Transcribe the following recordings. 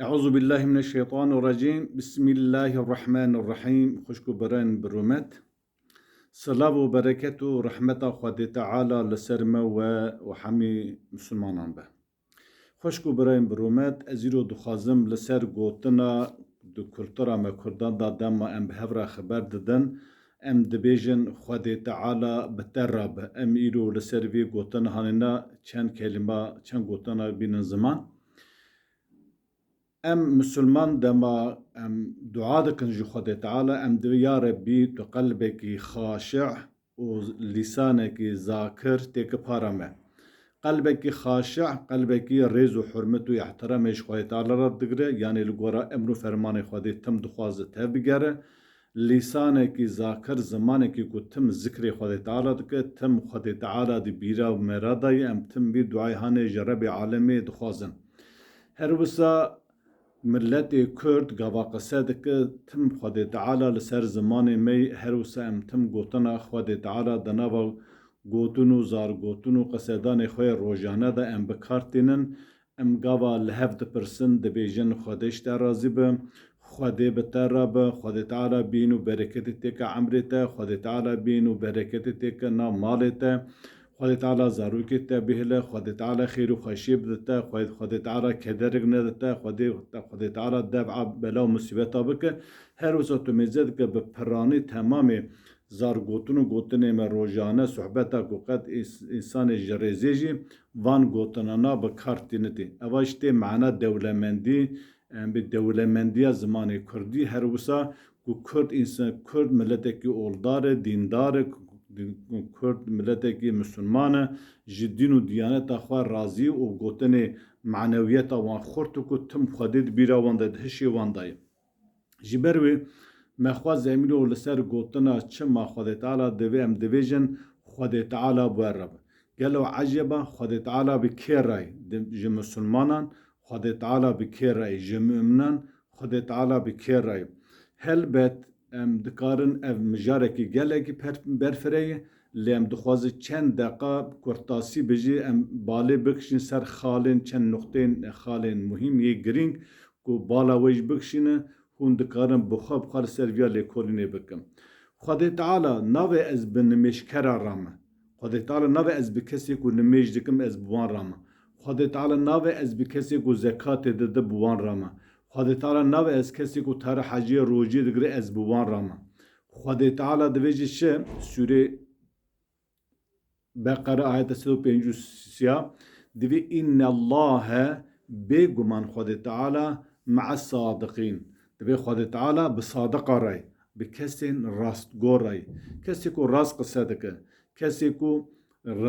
Euzu billahi mineşşeytanirracim. Bismillahirrahmanirrahim. Xoşku beren birumet. Salav û bereket û rahmeta Xwedê Teala li ser me ve hemî Müslümanan be. Xoşku beren birumet, ez îro dixwazim li ser gotina di kultura me Kurdan da dema em bi hev re xeber didin. Em dibêjin Xwedê Teala bi te re be. Em îro li ser vê gotin hanîne çend kelîma, çend gotina bînin ziman. Em Müslüman dema em dua dikin ji Xwedê Teala em divê ya Rebbî tu qelbekî xaşiዕ û lîsanekî zakir têkî para me. Qelbekî xaşiዕ, qelbekî rêz û hurmet û ihtiramê ji Xwedê Teala re digire, yanê li gora emr û fermanê Xwedê tim dixwaze tev bigere. Lîsanekî zakir, zimanekî ku tim zikrê Xwedê Teala dike, tim Xwedê Teala di bîra û mêra dayê, em tim vî duayê hanê ji Rebbê alemê dixwazin. Her wisa milletê Kurd gava qise dike tim Xwedê Teala li ser zimanê me her wisa em tim gotina Xwedê Teala di nava gotin û zargotin û qisedanê xwe rojane de em bikar tînin. Em gava li hev dipirsin dibêjin Xwedê ji te razî be, Xwedê bi te re be, Xwedê Teala bîn û bereketê têke emrê te, Xwedê Teala bîn û bereketê têke nav malê te. Xwedê Teala zarokê te bihile, Xwedê Teala xêr û xweşiyê bidite, Xwedê Teala kederek nedite, Xwedê Teala dev'a bela û musîbeta bike. Her wisa tu mêze dike bi piranî temamê zargotin û gotinê me rojane sohbeta ku qet însanê ji rêzê jî van gotinana bi kar tînitê. Eva ji tê mena dewlemendî, bi dewlemendiya zimanê Kurdî her wisa ku Kurd milletekî oldar e, dîndar e, Kurd milletekî Müslüman e, ji dîn û diyaneta xwe razî û gotinê menewiyeta wan xurt û ku tim Xwedê di bîra wan de di hişê wan dayê. Ji ber wê me xwaz emîro li ser gotina çima Xwedê Teala divê em dibêjin Xwedê Teala bi we re be. Gelo eceba Xwedê Teala bi kê re ji Müslümanan, Xwedê Teala bi kê re ji mümînan, Xwedê Teala bi kê re. Helbet em dikarin ev mijarekî gelekî berfireyê lê em dixwazin çend deqa kurtasî bijî em balê bikişîn ser xalên çend nuqteyên xalên muhîm yê girîng ku bala wê jî bikişîne hûn dikarin bi xwe li ser vêya lêkolînê bikin. Xwedê Teala navê ez bi nimêjkera re me. Xwedê Teala navê ez bi kesê ku nimêj dikim ez bi wan re me. Xwedê Teala navê ez bi kesê ku zekatê dide bi wan re me. Xwedê Teala navê ez kesê ku tara heciya rojiyê digire ez bi wan re me. Xwedê Teala divê jî şi Sûrê Beqere ayeta 153 divê innallâhe bêguman Xwedê Teala me'a sadiqîn. Divê Xwedê Teala bi sadiqa re, bi kesên rastgor re, kesê ku rast qise dike, kesê ku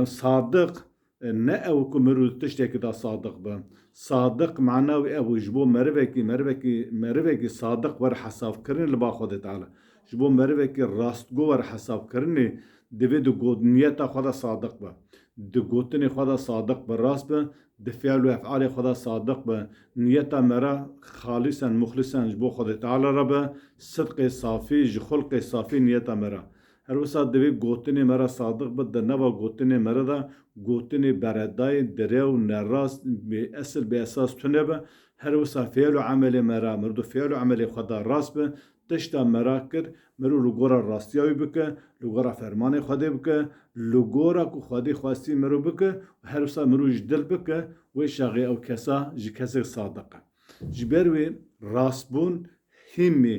sadiq ne ew ku mirov tiştekî da sadiq be. Sadiq mena wî ew ji bo merivekî sadiq wer hesabkirin li ba Xwedê Teala. Ji bo merivekî rastgo wer hesabkirinê divê di niyeta xwe de sadiq be. Di gotinê xwe de sadiq be, rast be, di fiil û efalê xwe de sadiq be. Niyeta me re xalîsen muxlîsen ji bo Xwedê Teala re be. Sidqê safî ji xulqê safî niyeta me re. Her wisa divê gotinê me re sadiq be, di nava gotinê me re de gotinê beredayê, direw, nerast, bêesil bêesas tune be. Her wisa fiil û emelê me re mirov fiil û emelê xwe de rast be. Tişta me ra kir, mirov li gora rastiya wî bike, li gora fermanê Xwedê bike, li gora ku Xwedê xwestî mirov bike, her wisa mirov ji dil bike, wê şaxê ew kesa ji kesek sadiq e. Ji ber wê rastbûn hîmê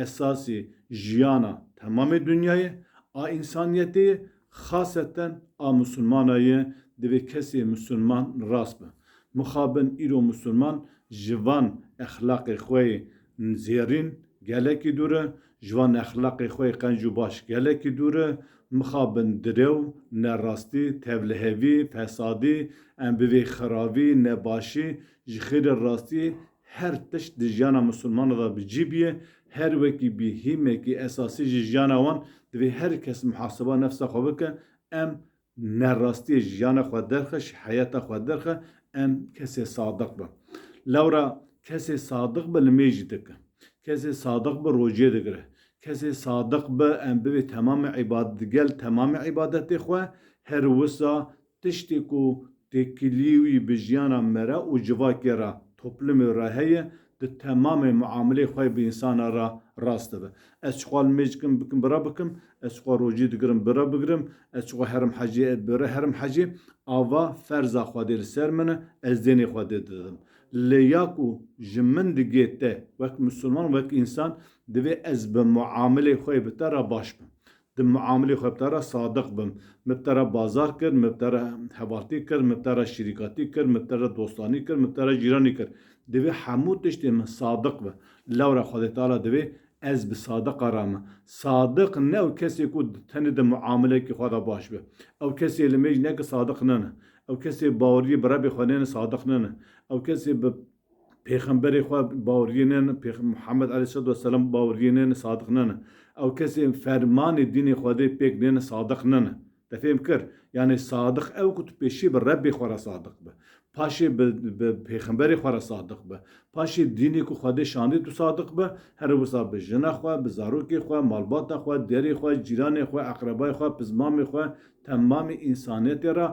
esasî jiyana temamê dunyayê a însaniyetê xaseten a Müslümanayê divê kesê Müslüman rast be. Mixabin îro Müslüman ji van exlaqê xwe zêrîn gelekî dûr e, ji van exlaqê xwe qenc û baş gelekî dûr e. Mixabin direw, nerastî, tevlihevî, fesadî, em bi vê xirabî, nebaşî, ji xêrê rastî her tişt di jiyana Müslümana da bicîbiye. Her wekî bî hîmekî esasî ji jiyana wan divê her kes muhaseba nefsa xwe bike. Em nerastiyê jiyana xwe derxe, ji heyeta xwe derxe, em kesê sadiq be. Lewra kesê sadiq be li mêjî dike. Kesê sadiq be rojiyê digire. Kesê sadiq be em bivê temamê gel temamê îbadetê xwe her wisa tiştê ku têkilî wî bi jiyana me re û civakê re toplumê re heye de tamam muamele xwe bi insana ra rast be. Ez çuqal meckim bikim bira bikim, ez çuqal roji digirim bira bigirim, ez çuqal herim hacı bira herim hacı, ava ferza xwe li ser min e, ez denê xwe didim. Lê ya ku ji min digête wek Müslüman wek insan divê ez bi muamelê xwe bi te re baş bim. Di muamelê xwe bi te re sadık bim. Me bi te re bazar kir, me bi te re hevaltî kir, me bi te re şîrîkatî kir, me bi te re dostanî kir, me bi te re cîranî kir. Divê hemû tiştê min sadık be. Lewra Xwedê Teala divê ez bi sadıqa re me. Sadık ne ew kesê ku tenê di muamelekî xwe de baş be. Ew kesê li mêj neke sadık nene. Ew kesê baweriyê bi Rebê xwe nene sadık nene. Ew kesê bi Peyxemberê xwe baweriyê nene, Muhammed Aleyhisselatü Vesselam baweriyê nene sadık nene. Ew kesê fermanê dînê Xwedê pêk nene sadık nene. Te fêm kir? Yani sadık ew ku tu pêşî bi Rebê xwe re sadık be. Paşê bi Peyxemberê xwe re sadık be. Paşê dînê ku Xwedê şandî tu sadık be, her wisa bi jina xwe, bi zarokê xwe, malbata xwe, derê xwe, cîranê xwe, eqrebayê xwe, pizmamê xwe, temamê însaniyetê re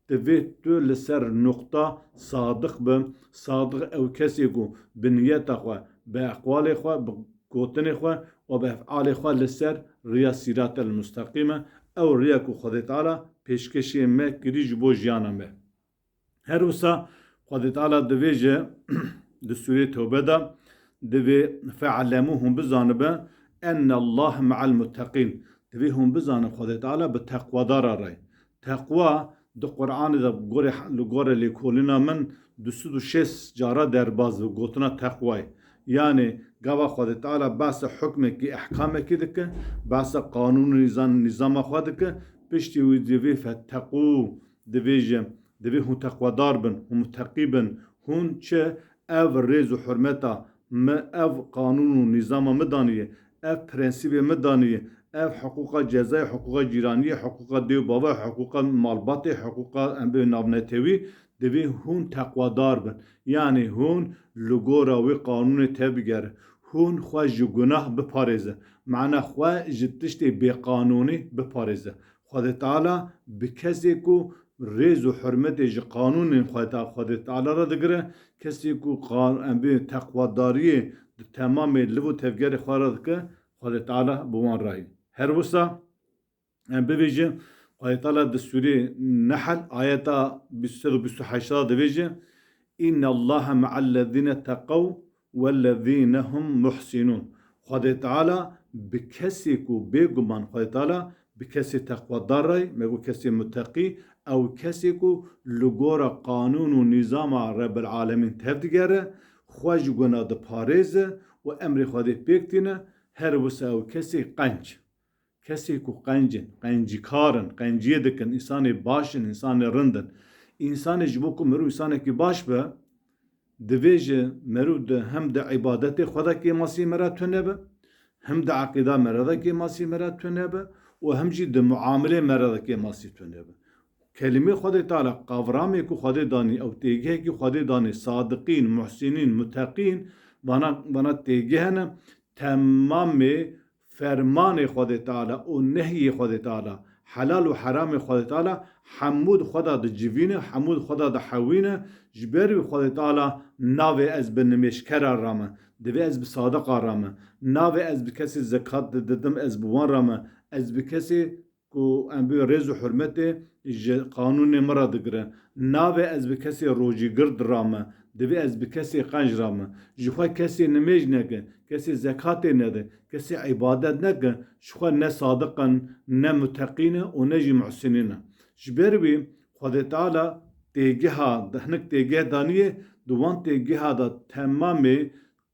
divê tu li ser nokta sadık be. Sadık ew kesê ku bi niyeta xwe, bi eqwalê xwe, bi gotinê xwe û bi efalê xwe li ser rêya sîratel müsteqîm e. Ew rêya ku Xwedê Teala pêşkêşê me kirî ji bo jiyana me. Her wisa Xwedê Teala divê ji di Sûreyê Tewbe de divê fe'lemû hûn bizanibe ennallâhe me'al muteqîn. Divê hûn bizanin Xwedê Teala bi teqwadaran re. Teqwa di Qur'anê de li gorê lêkolîna min 206 cara derbas ve gotina teqwayê. Yani gava Xwedê Teala behsa hukmekî, ehkamekî dike, behsa qanûn nîzama xwe dike, piştî wî divê fetteqû divê jî divê hûn teqwedar bin, hûn muteqî bin, hûn çi ev rêz û hurmeta me, ev qanûn û nîzama me daniye, ev prensîbê me daniye, ev hiqûqa cezayê, hiqûqa cîraniyê, hiqûqa dêw bava, hiqûqa malbatê, hiqûqa navnetewî divê hûn teqwedar bin. Yani hûn li gora wê qanûnê tevbigere. Hûn xwe ji gunah biparêze. Ma'na xwe ji tiştê bêqanûnî biparêze. Xwedê Teala bi kesê ku rêz û hurmetê ji qanûnên Xwedê Teala re digire, kesê ku teqwedariyê di temamê liv û tevgerê xwe re dike, Xwedê Teala bi wan rayî. Her wisa em bibêjin Xwedê Teala di Sûreyê Nehl ayeta 228 divê jî İnnallâhe me'allezîne teqew vellezîne hum muhsinûn. Xwedê Teala bi kesê ku bêguman Xwedê Teala bi kesê teqwedar re, me got kesê muteqî, ew kesê ku li gora qanûn û nîzama Rebbil Alemîn tev digere, xwe ji gunah diparêze û emrê Xwedê pêk tîne, her wisa ew kesê qenc. Kesê ku qencin, qencîkarin, qenciyê dikin, însanê başin, însanê rindin. İnsanê ji bo ku mirov însanekî baş be, divê ji mirov de hem de îbadetê Xwedekê masî mere tune be, hem de eqîda meredekê masî mere tune be û hem jî di muamelê meredekê masî tune be. Kelimê Xwedê Teala qavramê ku Xwedê danî, ew têgihekî Xwedê danî, sadiqîn, muhsinîn, muteqîn, bana têgih hene, temamê fermanê Xwedê Teala û nehyê Xwedê Teala, helal û heramê Xwedê Teala hemû di xwe de dicivîne, hemû di xwe de dihewîne, ji ber wî Xwedê Teala navê ez bi nimêşkera re me, divê ez bi sadiqa re me, navê ez bi kesê zekat didim ez bi wan re me, ez bi kesê ku em bê rêz û hurmetê ji qanûnê me re digire, navê ez bi kesê rojîgir dira me, divê ez bi kesê qenc ra me, ji xwe kesê nimêj neke, kesê zekatê nede, kesê îbadet neke, ji xwe ne sadiq in, ne muteqîn e û ne jî muhsinîn e. Ji ber wî Xwedê Teala têgiha hinek têgih daniye, di wan têgiha da temamê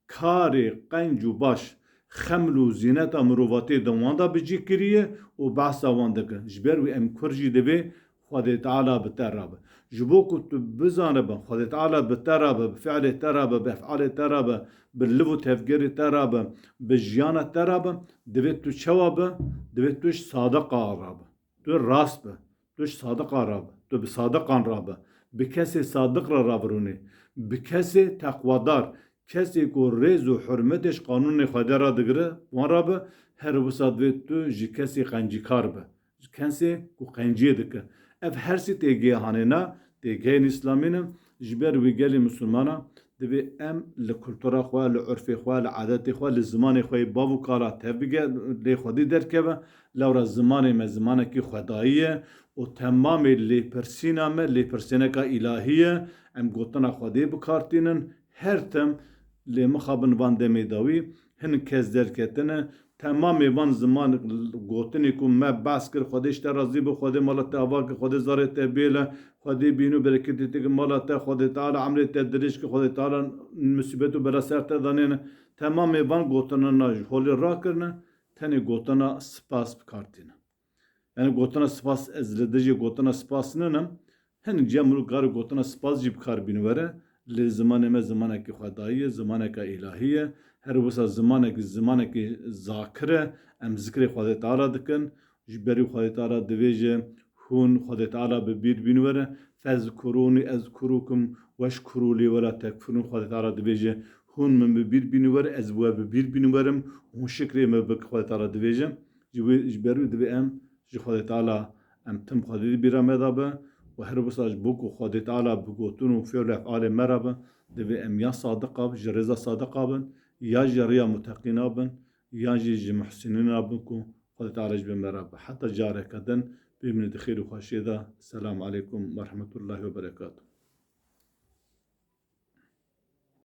karê qenc û baş, xeml û zîneta mirovatê di wan da bicî kiriye û behsa wan dikin. Ji ber wî em kur jî divê Xwedê Teala bi te rabe. Ji bo ku tu bizanibin Xwedê Teala bi te rabe, bi fi'lê te rabe, bi efalê te rabe, bi liv û tevgerê te rabe, bi jiyana te rabe, divê tu çawa be, divê tu ji sadiqa rabe. Tu rast be, tu ji sadiqa rabe, tu bi sadiqan rabe, bi kesê sadiq re ravirûnê, bi kesê teqwedar, kesê ku rêz û hurmetê ji qanûnê Xwedê re digire, wan rabe, her wisa divê tu ji kesê qencîkar be, ji kesê ku qenciyê dike. Ev her sî têgihanê ne, têgihên İslamî ne, ji ber wî gelê Müslümana دبی ام لکلتورا خوا لعرف خوا لعادت خوا لزمان خوا بابو کارا تبگه لی خودی درکبه لورا زمان ما زمان کی خداییه و تمام لی پرسینا ما لی پرسینا کا الهیه ام گوتنا خودی بکارتینن هر تم لی مخابن وان دمی داوی هن کز درکتنه تمام وان زمان گوتنی کو ما بس کر خودش ترازی به خود مالت اوا که خود زاره تبیله خودی بینو برکتی که مالت خود تعالی عمل تدریج که خود تعالی مصیبت و برا سر تدانین تمام وان گوتنا ناج هول را کرنه تنی گوتنا سپاس بکارتینه yani gotana spas ezledici gotana spasının hen cemru gar gotana spas jib karbin vere le zamaneme zamana ki xudaiye zamana ka ilahiye her wisa zamana ki zakire em zikre Xwedê Teala dikin ji berî Xwedê Teala divêje hûn Xwedê Teala bi bîr bîn were fezkurûnî ezkurûkum weşkurû lî wela tekfurûn Xwedê Teala divêje hûn min bi bîr bîn were ez we bi bîr bîn werim hûn şikrê me bi Xwedê Teala divêje ji berî divê em ji Xwedê Teala em tim Xwedê bîra me da be û her wisa ji bo ku Xwedê Teala bi gotin û fêl û efalê me ra be divê em ya sadiqa ji rêza sadiqa bin ya ji rêya muteqîna bin ya jî ji muhsînîna bin ku Xwedê Teala ji bo me ra be heta careke din bimîne di xêr û xweşiyê de. Selam aleykum ve rahmetullahi ve berekatuhu.